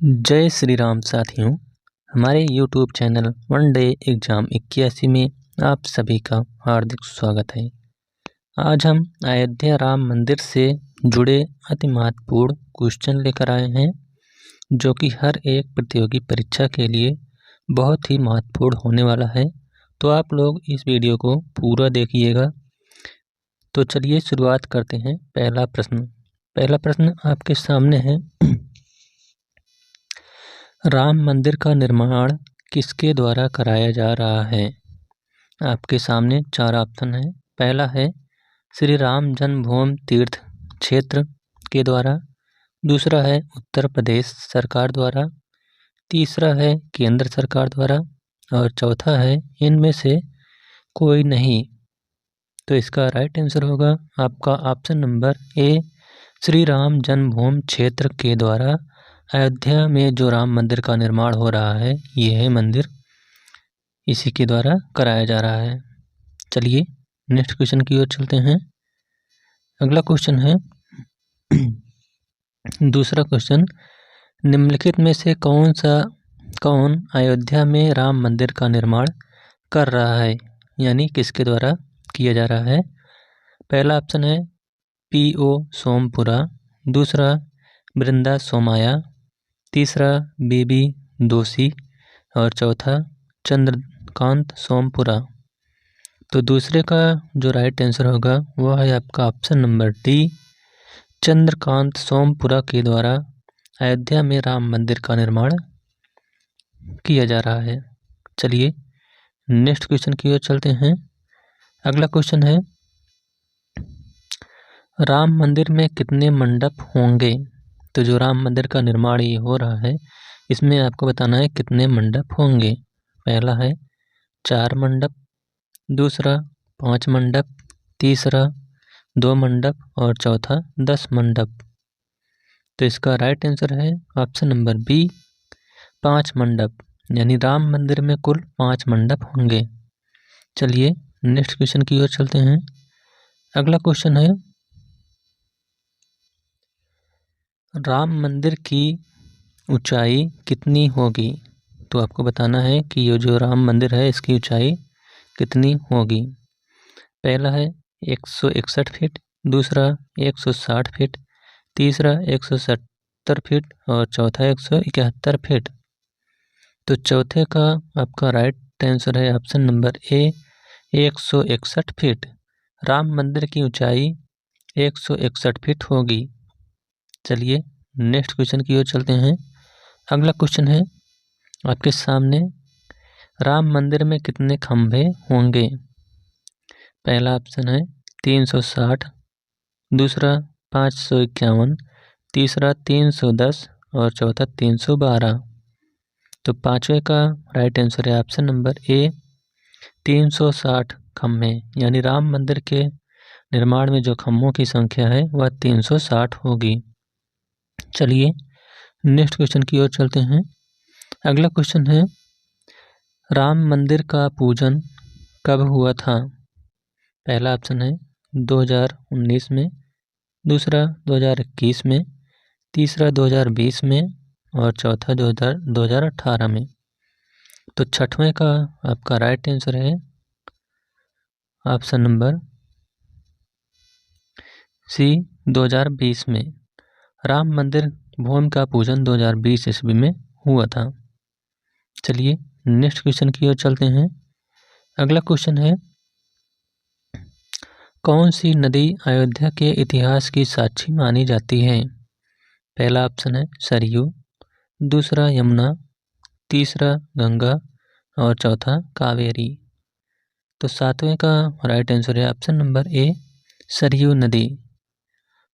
जय श्री राम साथियों, हमारे YouTube channel one day exam 81 में आप सभी का हार्दिक स्वागत है। आज हम अयोध्या राम मंदिर से जुड़े अति महत्वपूर्ण क्वेश्चन लेकर आए हैं, जो कि हर एक प्रतियोगी परीक्षा के लिए बहुत ही महत्वपूर्ण होने वाला है। तो आप लोग इस वीडियो को पूरा देखिएगा। तो चलिए शुरुआत करते हैं। पहला प्रश्न आपके सामने है। राम मंदिर का निर्माण किसके द्वारा कराया जा रहा है? आपके सामने चार ऑप्शन है। पहला है श्री राम जन्मभूमि तीर्थ क्षेत्र के द्वारा, दूसरा है उत्तर प्रदेश सरकार द्वारा, तीसरा है केंद्र सरकार द्वारा और चौथा है इनमें से कोई नहीं। तो इसका राइट आंसर होगा आपका option number A, Shri Ram जन्मभूमि क्षेत्र के द्वारा अयोध्या में जो राम मंदिर का निर्माण हो रहा है, यह मंदिर इसी के द्वारा कराया जा रहा है। चलिए नेक्स्ट क्वेश्चन की ओर चलते हैं। अगला क्वेश्चन है दूसरा क्वेश्चन, निम्नलिखित में से कौन अयोध्या में राम मंदिर का निर्माण कर रहा है, यानी किसके द्वारा किया जा रहा है? पहला ऑप्शन है P.O. सोमपुरा, दूसरा वृंदा सोमाया, तीसरा बीबी दोषी और चौथा चंद्रकांत सोमपुरा। तो दूसरे का जो राइट आंसर होगा वह है आपका option number D, Chandrakant Sompura के द्वारा अयोध्या में राम मंदिर का निर्माण किया जा रहा है। चलिए नेक्स्ट क्वेश्चन की ओर चलते हैं। अगला क्वेश्चन है, राम मंदिर में कितने मंडप होंगे? तो जो राम मंदिर का निर्माण ये हो रहा है, इसमें आपको बताना है कितने मंडप होंगे। पहला है 4 मंडप, दूसरा 5 मंडप, तीसरा 2 मंडप और चौथा 10 मंडप। तो इसका राइट आंसर है ऑप्शन नंबर बी, 5 मंडप, यानी राम मंदिर में कुल 5 मंडप होंगे। चलिए नेक्स्ट क्वेश्चन की ओर चलते हैं। अगला क्वेश्चन है, राम मंदिर की ऊंचाई कितनी होगी? तो आपको बताना है कि ये जो राम मंदिर है इसकी ऊंचाई कितनी होगी। पहला है 161 फीट, दूसरा 160 फीट, तीसरा 170 फीट और चौथा 171 फीट। तो चौथे का आपका राइट आंसर है option number A, 161 feet. Ram मंदिर की ऊंचाई 161 फीट होगी। चलिए नेक्स्ट क्वेश्चन की ओर चलते हैं। अगला क्वेश्चन है आपके सामने, राम मंदिर में कितने खंभे होंगे? पहला ऑप्शन है 360, दूसरा 551, तीसरा 310 और चौथा 312। तो पांचवे का राइट आंसर है ऑप्शन नंबर ए, 360 खंभे, यानी राम मंदिर के निर्माण में जो खंभों की संख्या है वह 360 होगी। चलिए नेक्स्ट क्वेश्चन की ओर चलते हैं। अगला क्वेश्चन है, राम मंदिर का पूजन कब हुआ था? पहला ऑप्शन है 2019 में, दूसरा 2021 में, तीसरा 2020 में और चौथा 2018 में। तो छठवें का आपका राइट आंसर है ऑप्शन नंबर सी, 2020 में। राम मंदिर भूमि का पूजन 2020 ईस्वी में हुआ था। चलिए नेक्स्ट क्वेश्चन की ओर चलते हैं। अगला क्वेश्चन है, कौन सी नदी अयोध्या के इतिहास की साक्षी मानी जाती है? पहला ऑप्शन है सरयू, दूसरा यमुना, तीसरा गंगा और चौथा कावेरी। तो सातवें का राइट आंसर है ऑप्शन नंबर ए, सरयू नदी।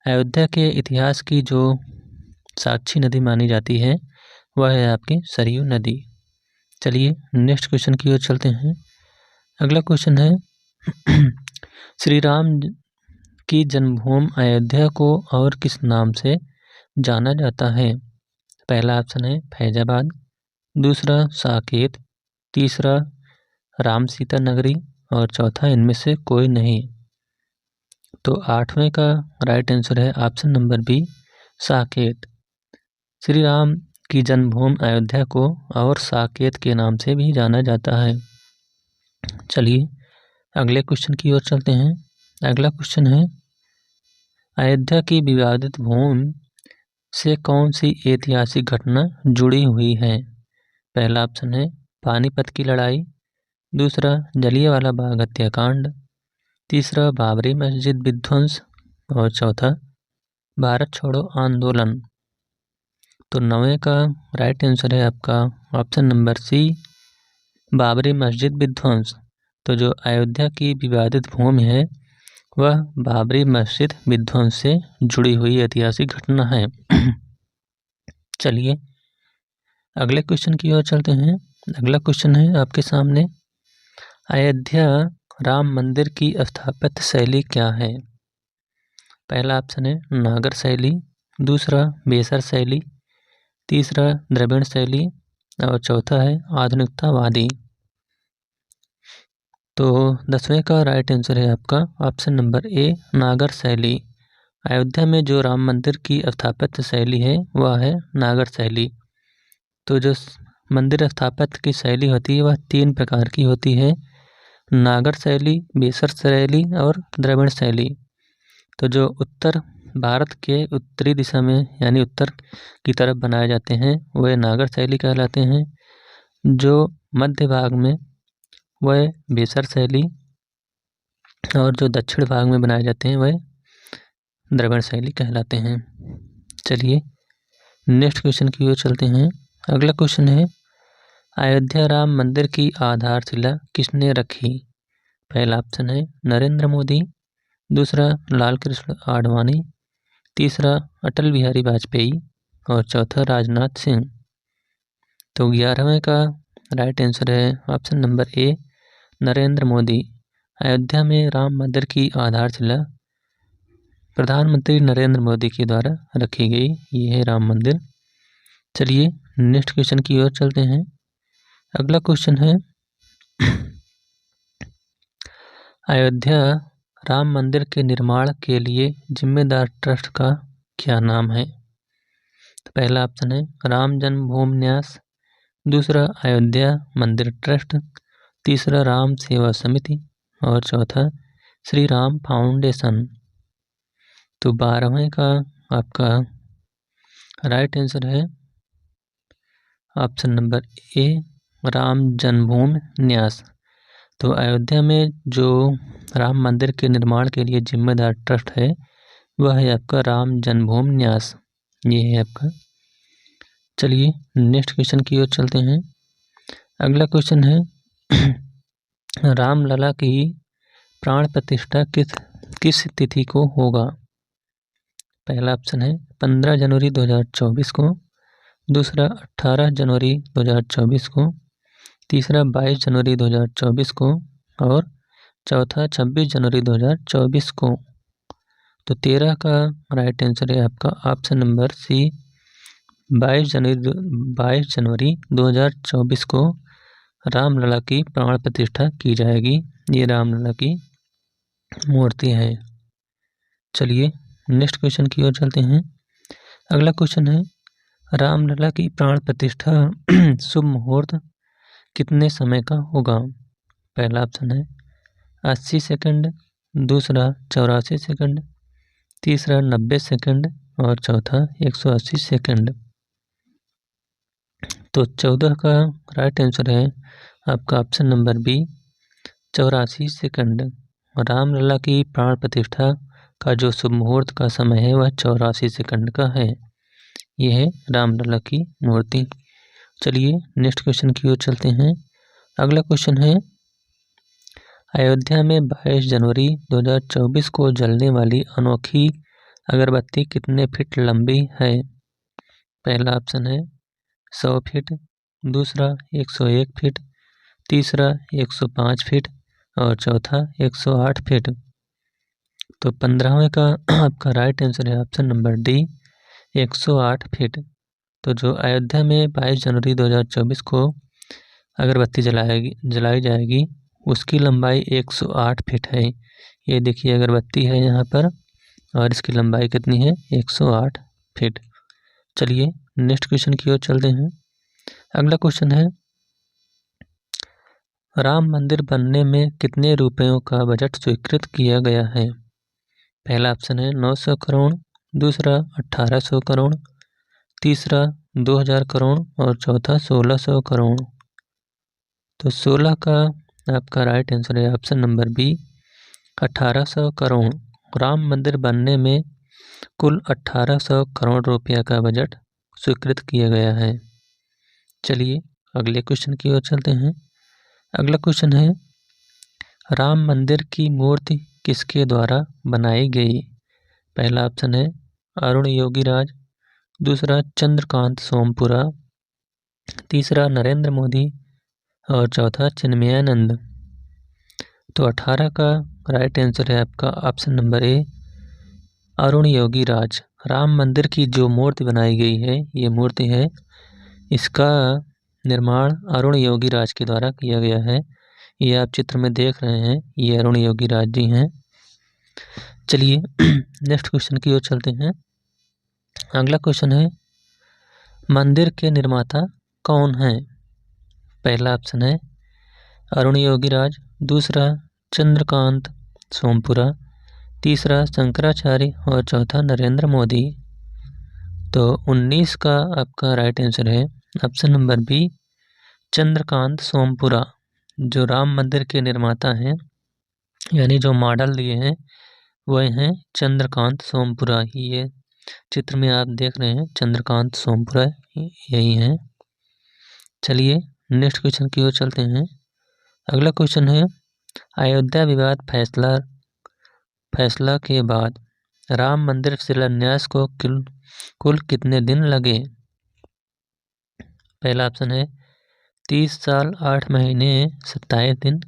अयोध्या के इतिहास की जो साक्षी नदी मानी जाती है वह है आपकी सरयू नदी। चलिए नेक्स्ट क्वेश्चन की ओर चलते हैं। अगला क्वेश्चन है, श्री राम की जन्मभूमि अयोध्या को और किस नाम से जाना जाता है? पहला ऑप्शन है फैजाबाद, दूसरा साकेत, तीसरा राम सीता नगरी और चौथा इनमें से कोई नहीं। तो आठवें का राइट आंसर है option number B, Saket. Shri Ram की जन्मभूमि अयोध्या को और साकेत के नाम से भी जाना जाता है। चलिए अगले क्वेश्चन की ओर चलते हैं। अगला क्वेश्चन है, अयोध्या की विवादित भूमि से कौन सी ऐतिहासिक घटना जुड़ी हुई है? पहला ऑप्शन है पानीपत की लड़ाई, दूसरा जलियांवाला बाग हत्याकांड, तीसरा बाबरी मस्जिद विध्वंस और चौथा भारत छोड़ो आंदोलन। तो 9वें का राइट आंसर है आपका ऑप्शन नंबर सी, बाबरी मस्जिद विध्वंस। तो जो अयोध्या की विवादित भूमि है वह बाबरी मस्जिद विध्वंस से जुड़ी हुई ऐतिहासिक घटना है। चलिए अगले क्वेश्चन की ओर चलते हैं। अगला क्वेश्चन है आपके सामने, अयोध्या राम मंदिर की स्थापत्य शैली क्या है? पहला ऑप्शन है नागर शैली, दूसरा बेसर शैली, तीसरा द्रविड़ शैली और चौथा है आधुनिकतावादी। तो 10वें का राइट आंसर है आपका ऑप्शन नंबर ए, नागर शैली। अयोध्या में जो राम मंदिर की स्थापत्य शैली है वह है नागर शैली। तो जो मंदिर स्थापत्य की शैली होती है वह 3 प्रकार की होती है, नागर शैली, बेसर शैली और द्रविड़ शैली। तो जो उत्तर भारत के उत्तरी दिशा में यानी उत्तर की तरफ बनाए जाते हैं वह नागर शैली कहलाते हैं, जो मध्य भाग में वह बेसर शैली और जो दक्षिण भाग में बनाए जाते हैं वह द्रविड़ शैली कहलाते हैं। चलिए नेक्स्ट क्वेश्चन की ओर चलते हैं। अगला क्वेश्चन है, अयोध्या राम मंदिर की आधारशिला किसने रखी? पहला ऑप्शन है नरेंद्र मोदी, दूसरा लाल कृष्ण आडवाणी, तीसरा अटल बिहारी वाजपेयी और चौथा राजनाथ सिंह। तो 11वें का राइट आंसर है option number A, Narendra Modi. Ayodhya में राम मंदिर की आधारशिला प्रधानमंत्री नरेंद्र मोदी के द्वारा रखी गई, ये है राम मंदिर। चलिए नेक्स्ट क्वेश्चन की ओर चलते हैं। अगला क्वेश्चन है, अयोध्या राम मंदिर के निर्माण के लिए जिम्मेदार ट्रस्ट का क्या नाम है? तो पहला ऑप्शन है राम जन्मभूमि न्यास, दूसरा अयोध्या मंदिर ट्रस्ट, तीसरा राम सेवा समिति और चौथा श्री राम फाउंडेशन। तो 12वें का आपका राइट आंसर है option number A, Ram Janmabhoomi Nyas. तो अयोध्या में जो राम मंदिर के निर्माण के लिए जिम्मेदार ट्रस्ट है वह है आपका राम जन्मभूमि न्यास, ये है आपका। चलिए नेक्स्ट क्वेश्चन की ओर चलते हैं। अगला क्वेश्चन है, रामलला की प्राण प्रतिष्ठा किस तिथि को होगा? पहला ऑप्शन है 15 जनवरी 2024 को, दूसरा 18 जनवरी 2024 को, तीसरा 22 जनवरी 2024 को और चौथा 26 जनवरी 2024 को। तो 13 का राइट आंसर है आपका ऑप्शन नंबर सी, 22 जनवरी 2024 को रामलला की प्राण प्रतिष्ठा की जाएगी। ये रामलला की मूर्ति है। चलिए नेक्स्ट क्वेश्चन की ओर चलते हैं। अगला क्वेश्चन है, रामलला की प्राण प्रतिष्ठा शुभ मुहूर्त कितने समय का होगा? पहला ऑप्शन है 80 सेकंड, दूसरा 84 सेकंड, तीसरा 90 सेकंड और चौथा 180 सेकंड। तो 14 का राइट आंसर है आपका option number B, 84 second. Ramlala की प्राण प्रतिष्ठा का जो शुभ मुहूर्त का समय है वह 84 सेकंड का है। यह है रामलला की मूर्ति। चलिए नेक्स्ट क्वेश्चन की ओर चलते हैं। अगला क्वेश्चन है, अयोध्या में 22 जनवरी 2024 को जलने वाली अनोखी अगरबत्ती कितने फीट लंबी है? पहला ऑप्शन है 100 फीट, दूसरा 101 फीट, तीसरा 105 फीट और चौथा 108 फीट। तो 15वें का आपका राइट आंसर है ऑप्शन नंबर डी, 108 फीट। तो जो अयोध्या में 22 जनवरी 2024 को अगरबत्ती जलाई जाएगी उसकी लंबाई 108 फीट है। ये देखिए अगरबत्ती है यहाँ पर और इसकी लंबाई कितनी है? 108 फीट। चलिए नेक्स्ट क्वेश्चन की ओर चलते हैं। अगला क्वेश्चन है, राम मंदिर बनने में कितने रुपयों का बजट स्वीकृत किया गया है? पहला ऑप्शन है 900 करोड़, दूसरा 1800 करोड़, तीसरा 2000 करोड़ और चौथा 1600 करोड़। तो 16 का आपका राइट आंसर है option number B, 1800 crore. Ram मंदिर बनने में कुल 1800 करोड़ रुपया का बजट स्वीकृत किया गया है। चलिए अगले क्वेश्चन की ओर चलते हैं। अगला क्वेश्चन है, राम मंदिर की मूर्ति किसके द्वारा बनाई गई? पहला ऑप्शन है अरुण योगीराज, दूसरा चंद्रकांत सोमपुरा, तीसरा नरेंद्र मोदी और चौथा चिन्मयानंद। तो 18 का राइट आंसर है आपका option number A, Arun Yogiraj. Ram मंदिर की जो मूर्ति बनाई गई है, ये मूर्ति है, इसका निर्माण अरुण योगीराज के द्वारा किया गया है। ये आप चित्र में देख रहे हैं, ये अरुण योगीराज जी हैं। चलिए नेक्स्ट क्वेश्चन की ओर चलते हैं। अगला क्वेश्चन है, मंदिर के निर्माता कौन हैं? पहला ऑप्शन है अरुण योगीराज, दूसरा चंद्रकांत सोमपुरा, तीसरा शंकराचार्य और चौथा नरेंद्र मोदी। तो 19 का आपका राइट आंसर है option number B, Chandrakant Sompura. जो राम मंदिर के निर्माता हैं, यानी जो मॉडल दिए हैं, वह हैं चंद्रकांत सोमपुरा। ये चित्र में आप देख रहे हैं, चंद्रकांत सोमपुरा यही हैं। चलिए नेक्स्ट क्वेश्चन की ओर चलते हैं। अगला क्वेश्चन है, अयोध्या विवाद फैसला के बाद राम मंदिर शिलान्यास को कुल कितने दिन लगे? पहला ऑप्शन है 30 साल 8 महीने 27 दिन,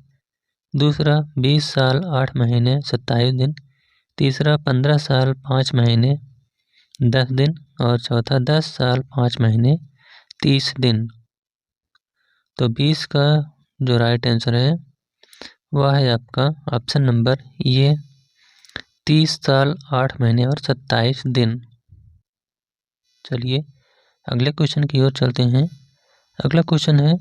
दूसरा 20 साल 8 महीने 27 दिन, तीसरा 15 साल 5 महीने 10 दिन और चौथा 10 साल 5 महीने 30 दिन। तो 20 का जो राइट आंसर है वह है आपका ऑप्शन नंबर ये, 30 साल 8 महीने और 27 दिन। चलिए अगले क्वेश्चन की ओर चलते हैं। अगला क्वेश्चन है,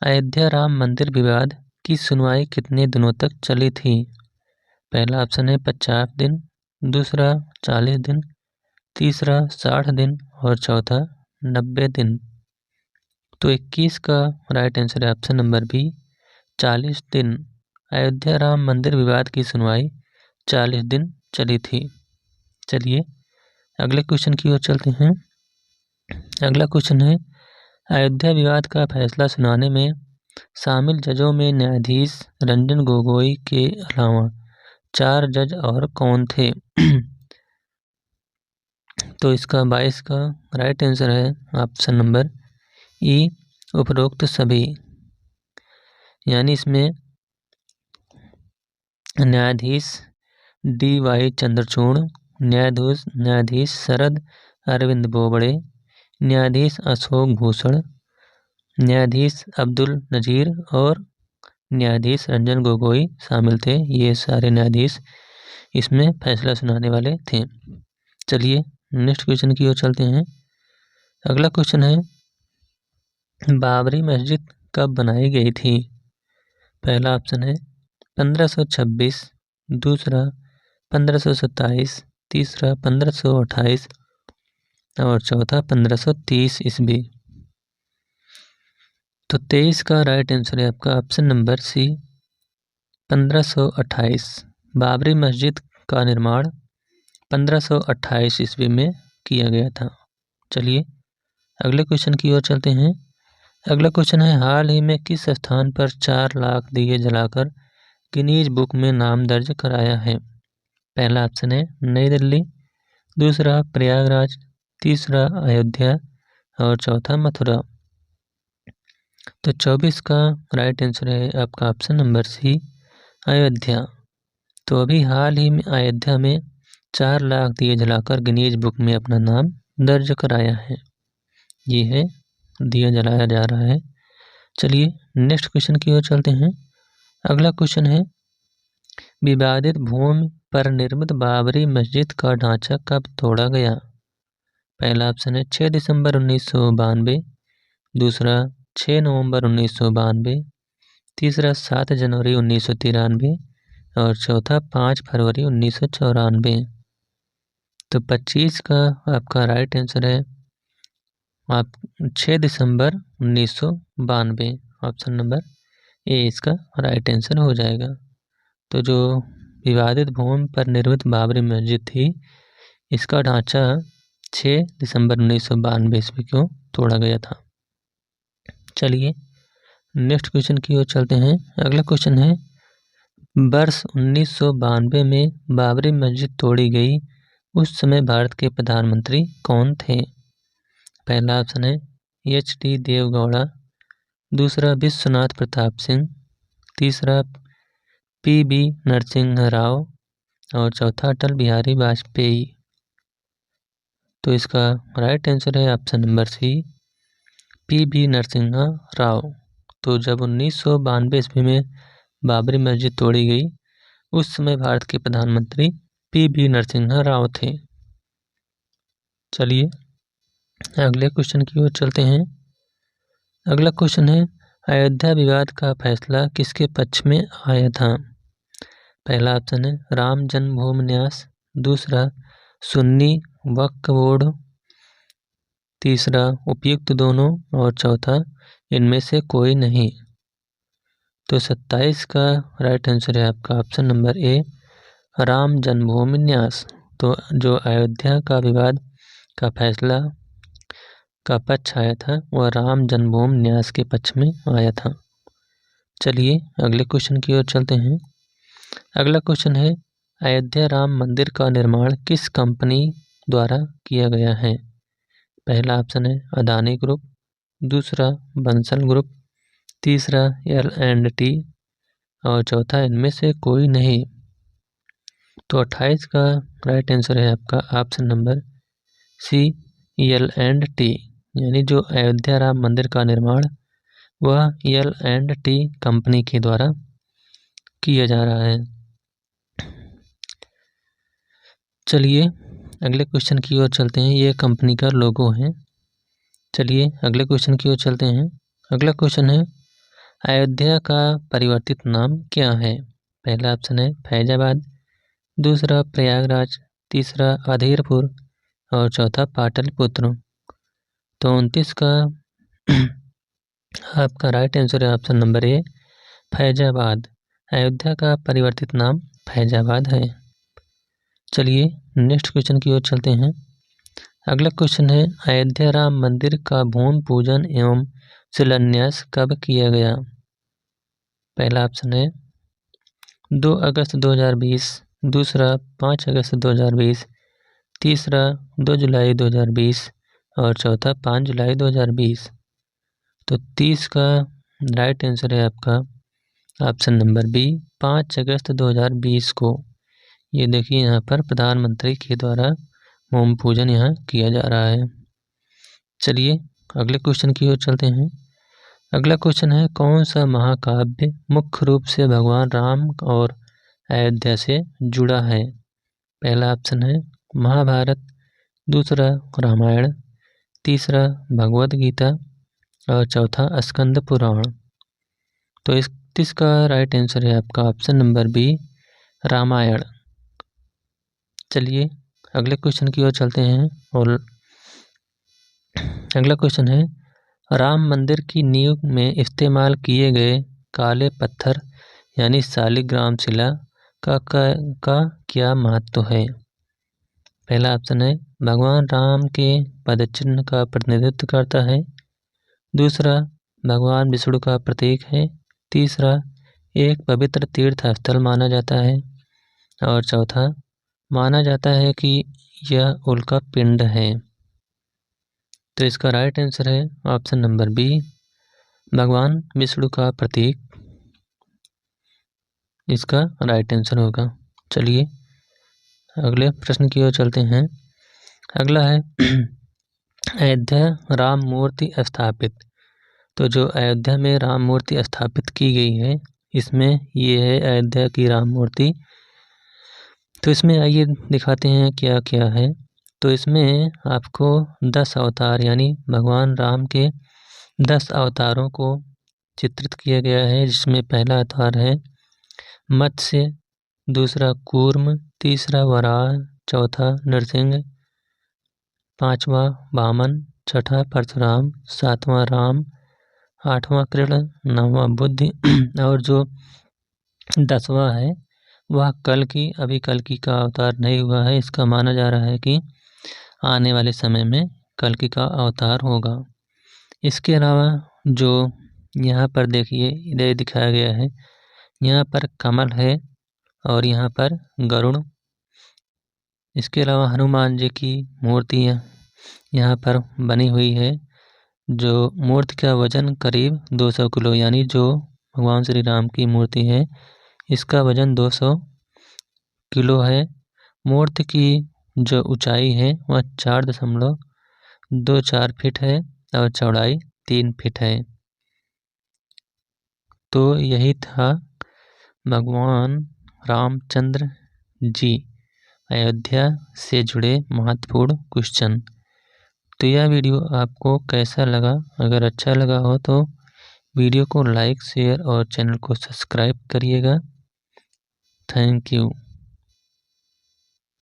अयोध्या राम मंदिर विवाद की सुनवाई कितने दिनों तक चली थी? पहला ऑप्शन है 50 दिन, दूसरा 40 दिन, तीसरा 60 दिन और चौथा 90 दिन। तो 21 का राइट आंसर है ऑप्शन नंबर बी, 40 दिन। अयोध्या राम मंदिर विवाद की सुनवाई 40 दिन चली थी। चलिए अगले क्वेश्चन की ओर चलते हैं। अगला क्वेश्चन है, अयोध्या विवाद का फैसला सुनाने में शामिल जजों में न्यायाधीश रंजन गोगोई के अलावा 4 जज और कौन थे? तो इसका 22 का राइट आंसर है ऑप्शन नंबर ई, उपरोक्त सभी। यानी इसमें न्यायाधीश डी.वाई. चंद्रचूड़, न्यायाधीश शरद अरविंद बोबड़े, न्यायाधीश अशोक भूषण, न्यायाधीश अब्दुल नजीर और न्यायाधीश रंजन गोगोई शामिल थे। ये सारे न्यायाधीश इसमें फैसला सुनाने वाले थे। चलिए नेक्स्ट क्वेश्चन की ओर चलते हैं। अगला क्वेश्चन है, बाबरी मस्जिद कब बनाई गई थी? पहला ऑप्शन है 1526, दूसरा 1527, तीसरा 1528 और चौथा 1530 ईस्वी। तो 23 का राइट आंसर है आपका ऑप्शन नंबर सी, 1528। बाबरी मस्जिद का निर्माण 1528 ईस्वी में किया गया था। चलिए अगले क्वेश्चन की ओर चलते हैं। अगला क्वेश्चन है, हाल ही में किस स्थान पर 4 लाख दिए जलाकर गिनीज बुक में नाम दर्ज कराया है? पहला ऑप्शन है नई दिल्ली, दूसरा प्रयागराज, तीसरा अयोध्या और चौथा मथुरा। तो 24 का राइट आंसर है आपका ऑप्शन नंबर सी, अयोध्या। तो अभी हाल ही में अयोध्या में 4 लाख दिए जलाकर गिनीज बुक में अपना नाम दर्ज कराया है। ये है दिया जलाया जा रहा है। चलिए नेक्स्ट क्वेश्चन की ओर चलते हैं। अगला क्वेश्चन है, विवादित भूमि पर निर्मित बाबरी मस्जिद का ढांचा कब तोड़ा गया? पहला ऑप्शन है 6 दिसंबर 1992, दूसरा 6 नवंबर 1992, तीसरा 7 जनवरी 1993 और चौथा 5 फरवरी 1994। तो 25 का आपका राइट आंसर है आप 6 दिसंबर 1992। ऑप्शन नंबर ए इसका राइट आंसर हो जाएगा। तो जो विवादित भूमि पर निर्मित बाबरी मस्जिद थी, इसका ढांचा 6 दिसंबर 1992 ईस्वी को तोड़ा गया था। चलिए नेक्स्ट क्वेश्चन की ओर चलते हैं। अगला क्वेश्चन है, वर्ष 1992 में बाबरी मस्जिद तोड़ी गई, उस समय भारत के प्रधानमंत्री कौन थे? पहला ऑप्शन है एच.डी. देवगौड़ा, दूसरा विश्वनाथ प्रताप सिंह, तीसरा पी.बी. नरसिंह राव और चौथा अटल बिहारी वाजपेयी। तो इसका राइट आंसर है option number C, P B. Narasimha Rao. तो जब 1992 ईस्वी में बाबरी मस्जिद तोड़ी गई, उस समय भारत के प्रधानमंत्री पी.बी. नरसिंह राव थे। चलिए अगले क्वेश्चन की ओर चलते हैं। अगला क्वेश्चन है, अयोध्या विवाद का फैसला किसके पक्ष में आया था? पहला ऑप्शन है राम जन्मभूमि न्यास, दूसरा सुन्नी वक्फ बोर्ड, तीसरा उपयुक्त दोनों और चौथा इनमें से कोई नहीं। तो 27 का राइट आंसर है आपका option number A, Ram Janmabhoomi Nyas. तो जो अयोध्या का विवाद का फैसला का पक्ष आया था वह राम जन्मभूमि न्यास के पक्ष में आया था। चलिए अगले क्वेश्चन की ओर चलते हैं। अगला क्वेश्चन है, अयोध्या राम मंदिर का निर्माण किस कंपनी द्वारा किया गया है? पहला ऑप्शन है अदानी ग्रुप, दूसरा बंसल ग्रुप, तीसरा L&T और चौथा इनमें से कोई नहीं। तो 28 का राइट आंसर है आपका ऑप्शन नंबर सी, L&T, यानी जो अयोध्या राम मंदिर का निर्माण वह L&T कंपनी के द्वारा किया जा रहा है। चलिए अगले क्वेश्चन की ओर चलते हैं। ये कंपनी का लोगो है। चलिए अगले क्वेश्चन की ओर चलते हैं। अगला क्वेश्चन है, अयोध्या का परिवर्तित नाम क्या है? पहला ऑप्शन है फैजाबाद, दूसरा प्रयागराज, तीसरा अधीरपुर और चौथा पाटलिपुत्र। तो 29 का आपका राइट आंसर है option number A, Faizabad. Ayodhya का परिवर्तित नाम फैजाबाद है। चलिए नेक्स्ट क्वेश्चन की ओर चलते हैं। अगला क्वेश्चन है, अयोध्या राम मंदिर का भूमि पूजन एवं शिलान्यास कब किया गया? पहला ऑप्शन है 2 अगस्त 2020, दूसरा 5 अगस्त 2020, तीसरा 2 जुलाई 2020 और चौथा 5 जुलाई 2020। तो 30 का राइट आंसर है आपका ऑप्शन नंबर बी, 5 अगस्त 2020 को। ये देखिए यहाँ पर प्रधानमंत्री के द्वारा भूमि पूजन यहाँ किया जा रहा है। चलिए अगले क्वेश्चन की ओर चलते हैं। अगला क्वेश्चन है, कौन सा महाकाव्य मुख्य रूप से भगवान राम और अयोध्या से जुड़ा है? पहला ऑप्शन है महाभारत, दूसरा रामायण, तीसरा भगवद गीता और चौथा स्कंद पुराण। तो इसका राइट आंसर है आपका ऑप्शन नंबर बी, रामायण। चलिए अगले क्वेश्चन की ओर चलते हैं। और अगला क्वेश्चन है, राम मंदिर की नींव में इस्तेमाल किए गए काले पत्थर यानी शालिग्राम शिला का क्या महत्व है? पहला ऑप्शन है भगवान राम के पदचिन्ह का प्रतिनिधित्व करता है, दूसरा भगवान विष्णु का प्रतीक है, तीसरा एक पवित्र तीर्थ स्थल माना जाता है और चौथा माना जाता है कि यह उल्का पिंड है। तो इसका राइट आंसर है ऑप्शन नंबर बी, भगवान विष्णु का प्रतीक इसका राइट आंसर होगा। चलिए अगले प्रश्न की ओर चलते हैं। अगला है अयोध्या राम मूर्ति स्थापित। तो जो अयोध्या में राम मूर्ति स्थापित की गई है, इसमें ये है अयोध्या की राम मूर्ति। तो इसमें आइए दिखाते हैं क्या क्या है। तो इसमें आपको 10 अवतार यानी भगवान राम के 10 अवतारों को चित्रित किया गया है, जिसमें पहला अवतार है मत्स्य, दूसरा कूर्म, तीसरा वराह, चौथा नरसिंह, पांचवा वामन, छठा परशुराम, सातवां राम, आठवां कृष्ण, नौवां बुद्धि और जो 10वां है वह कल्कि। अभी कल्कि का अवतार नहीं हुआ है, इसका माना जा रहा है कि आने वाले समय में कल्कि का अवतार होगा। इसके अलावा जो यहाँ पर देखिए इधर दिखाया गया है, यहाँ पर कमल है और यहाँ पर गरुड़। इसके अलावा हनुमान जी की मूर्तियाँ यहाँ पर बनी हुई है। जो मूर्ति का वजन करीब 200 किलो, यानी जो भगवान श्री राम की मूर्ति है इसका वजन 200 किलो है। मूर्ति की जो ऊंचाई है वह 4.24 फीट है और चौड़ाई 3 फीट है। तो यही था भगवान रामचंद्र जी अयोध्या से जुड़े महत्वपूर्ण क्वेश्चन। तो यह वीडियो आपको कैसा लगा? अगर अच्छा लगा हो तो वीडियो को लाइक, शेयर और चैनल को सब्सक्राइब करिएगा। Thank you.